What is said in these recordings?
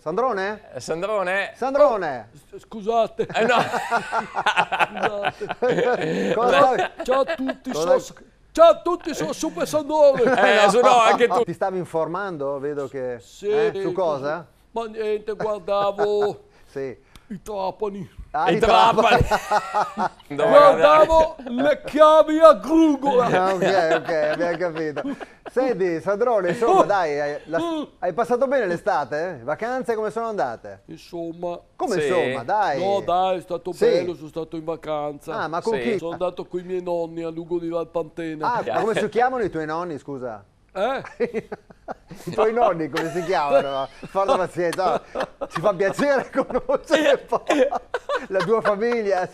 Sandrone? Sandrone? Sandrone! Scusate. No. Scusate. Cosa Ciao a tutti, Cosa- ciao a tutti, sono Super Sandrone. No, anche tu. Ti stavi informando? Vedo che... Sì, Su cosa? Ma niente, guardavo Sì. i Trapani. Ah, I i Trapani. Guardavo le chiavi a grugola. Ah, ok, abbiamo capito. Senti, Sandrone, insomma, dai, hai passato bene l'estate? Vacanze come sono andate? Insomma, Come Sì. insomma, dai? no dai, è stato Sì. bello, sono stato in vacanza. Ah, ma con Sì. chi? Sono andato con i miei nonni a Lugo di Valpantena. Ah, ma come si chiamano i tuoi nonni, scusa? Eh? I tuoi nonni come si chiamano? Forza pazienza, no, ci fa piacere conoscere un po' la tua famiglia.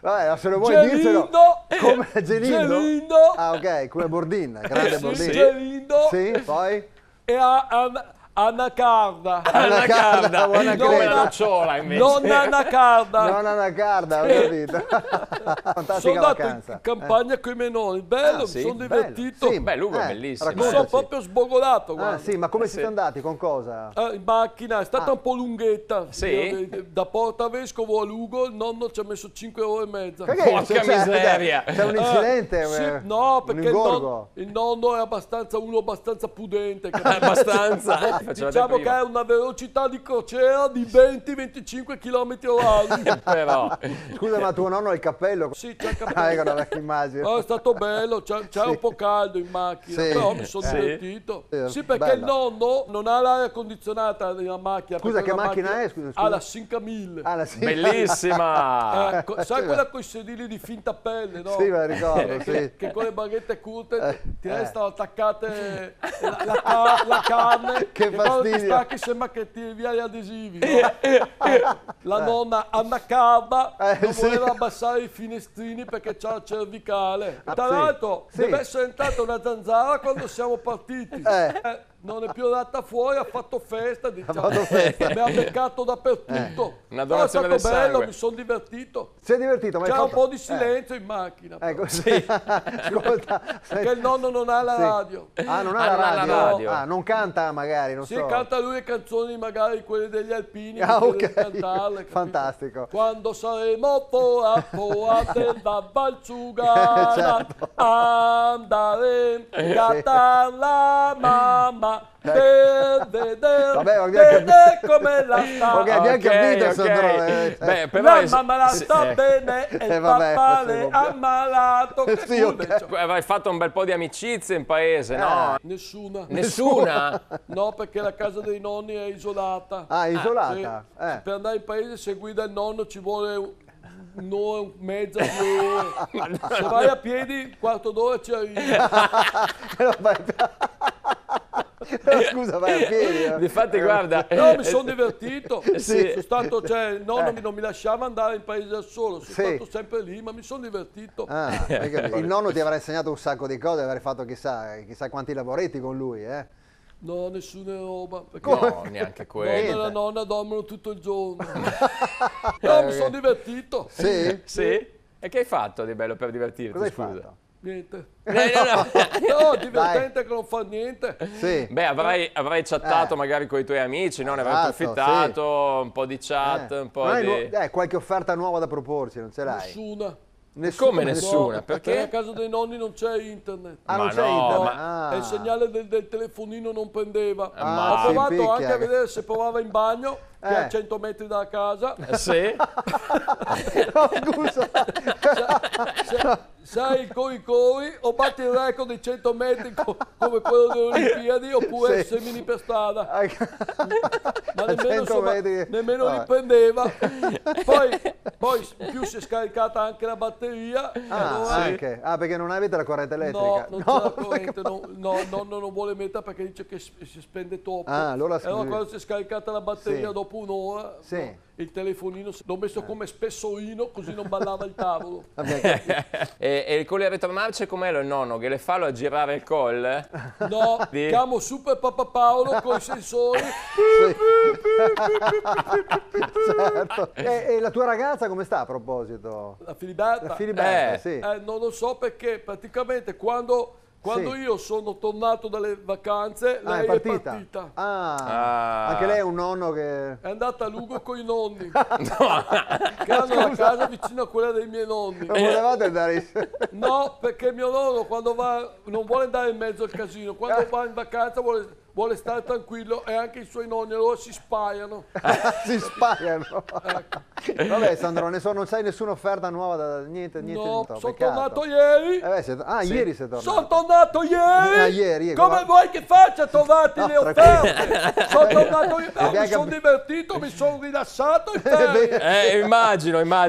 Vabbè, se lo vuoi dircelo. Gelindo. Come Gelindo? Gelindo. Ah, ok, come Bordin, grande Sì, Bordin. Gelindo. Sì, poi? E Anacarda. Anacarda, buona come creda. la nocciola invece. Non Anacarda. Non anacarda, ho capito. Sono Fantastica andato vacanza. in campagna con i miei nonni, bello, Ah, mi sì? sono Bello. divertito. Sì, Beh, Lugo è bellissimo. Mi raccontaci. sono proprio sbogolato, Ah, guarda. sì, ma come Sì. siete andati? Con cosa? In macchina, è stata un po' lunghetta. Sì? Da Porta Vescovo a Lugo il nonno ci ha messo 5 ore e mezza. Perché? Porca miseria. C'è un incidente? Sì, no, un perché ingorgo? il nonno è uno abbastanza pudente. Abbastanza. Facevate Diciamo che prima. ha una velocità di crociera di 20-25 km orari. Però. Scusa, ma tuo nonno ha il cappello? Sì, c'è il Ah, cappello. ecco, la immagino. Oh, è stato bello, c'era un po' caldo in macchina, Sì. però mi sono Sì. divertito. Sì, Sì, perché bello. il nonno non ha l'aria condizionata nella macchina. Scusa, perché che la macchina è? Scusa. Ha la 5000. Ah, la sì. Bellissima. Sai quella con i sedili di finta pelle, no? Sì, me la ricordo, sì. Che con le baghette curte ti restano attaccate la carne. Che e quando ti fastidio. stacchi sembra che tiri via gli adesivi. No? La nonna Anna Carda non sì. voleva abbassare i finestrini perché c'ha la cervicale. Tra sì. l'altro Sì. deve essere entrata una zanzara quando siamo partiti. Non è più andata fuori, ha fatto festa, diciamo. fatto festa. Mi ha beccato dappertutto. Una Però è donazione stato del bello, sangue. mi sono divertito. Si è divertito, ma hai C'era un fatto- po' di silenzio in macchina. però. Ecco, sì. Ascolta. Perché il nonno non ha la Sì. radio. Ah, non ha Ah, la non ha la radio? radio. Ah, non canta magari, non Sì, so. canta lui le canzoni magari quelle degli alpini, Ah, che deve ok. cantarle, capito? Fantastico. Quando saremo della Valsugana, Certo. andare a cantare la mamma per vedere, Vabbè, abbiamo come la sta. Ok, abbiamo capito, ok. Sandrone. Beh, però La è- mamma la sì, sta bene e il vabbè, papà facevo le un po'. ha ammalato. Che Sì, curve, ok. cioè. Avrai fatto un bel po' di amicizie in paese, no? Nessuna. Nessuna? No, perché la casa dei nonni è isolata. Ah, Sì. isolata? Per andare in paese se guida il nonno ci vuole un'ora e mezza, 2 ore. Se vai a piedi, un quarto d'ora ci arrivi. Scusa, vai a piedi. Difatti, guarda. No, mi sono divertito. Sì. Sono stato, cioè, il nonno non mi lasciava andare in paese da solo. Sono Sì. stato sempre lì, ma mi sono divertito. Ah, hai capito. Il nonno ti avrà insegnato un sacco di cose, avrai fatto chissà quanti lavoretti con lui, eh? No, nessuna roba. Perché No, neanche nonno e quello. la nonna dormono tutto il giorno. No, mi sono divertito. Sì? Sì? E che hai fatto di bello per divertirti? Cosa hai scusa? fatto? Niente. No. No, divertente che non fa niente. Sì. Beh, avrai chattato magari con i tuoi amici, no? Ne avrai Esatto, approfittato, un po' di chat, un po' Non hai di... qualche offerta nuova da proporci, non ce l'hai? Nessuna. Come No, nessuna? Perché? a casa dei nonni non c'è internet. Ah, non Ma c'è no, internet? ma- Ah. E il segnale del telefonino non prendeva. ma Ho si provato impicchia. anche a vedere se provava in bagno, che è a 100 metri dalla casa. Sì? No, scusa. Sai il cori o batti il record di 100 metri come quello delle Olimpiadi oppure Sì. semini per strada. A Ma nemmeno, 100 insomma, metri. nemmeno Vabbè. riprendeva. Poi in più si è scaricata anche la batteria. e Ah, allora- anche. Ah, perché non avete la corrente No, elettrica? non c'è la corrente, nonno non vuole mettere perché dice che si spende troppo. Ah, allora E allora scusi. quando si è scaricata la batteria Sì. dopo un'ora, Sì. no, il telefonino l'ho messo come spessolino così non ballava il tavolo. Abbiamo capito. E il collo a retromarcia com'è il nonno? Che le fa a girare il col? No, Di- chiamo Super Papa Paolo con i sensori. Certo. E la tua ragazza come sta a proposito? La Filiberta. La Filiberta, sì. Non lo so perché praticamente quando Quando Sì. io sono tornato dalle vacanze, Ah, lei è partita? Ah. Ah. Anche lei è un nonno che... È andata a Lugo con i nonni, che hanno la casa vicino a quella dei miei nonni. Non volevate andare No, perché mio nonno quando va non vuole andare in mezzo al casino, quando va in vacanza vuole stare tranquillo e anche i suoi nonni allora si spaiano. si spagano. Ecco. Vabbè Sandro, non sai nessuna offerta nuova, niente, No, sono peccato. tornato ieri. Ieri sei tornato. Sono tornato ieri. Ah, ieri, Come guarda. vuoi che faccia a trovarti No, le offerte? Sono tornato ieri. Abbiamo Mi sono cap- divertito, mi sono rilassato in ferie. Immagino. Ma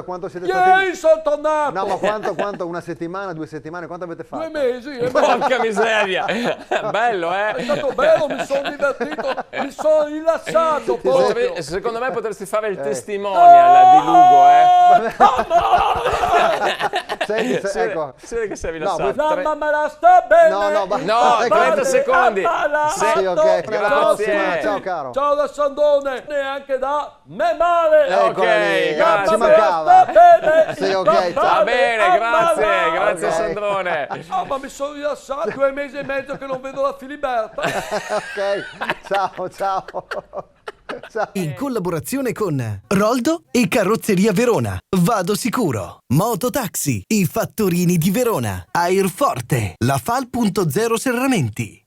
quanto siete Ieri stati? sono tornato. No, ma quanto? Una settimana, 2 settimane? Quanto avete fatto? 2 mesi. Porca miseria. Bello, È stato bello, mi sono divertito, mi sono rilassato proprio. Secondo me potresti fare il testimonial di Lugo, Senti, ecco. Si vede che sei No, rilassato. La mamma la sta bene. No, No, 30 secondi. Sì, ok. Grazie. Alla prossima, ciao caro. Ciao da Sandone, neanche da me male. Eccola lì, Ok, grazie, ci La mamma mancava. sta bene. Sì, ok, ciao. Va bene, grazie, grazie Ok. Sandrone. Ah, ma mi sono rilassato 2 mesi e mezzo che non vedo la Filiberta. Ok, ciao. Ciao. In collaborazione con Roldo e Carrozzeria Verona, Vado Sicuro, Mototaxi, I Fattorini di Verona, Airforte, La Fal.0 Serramenti.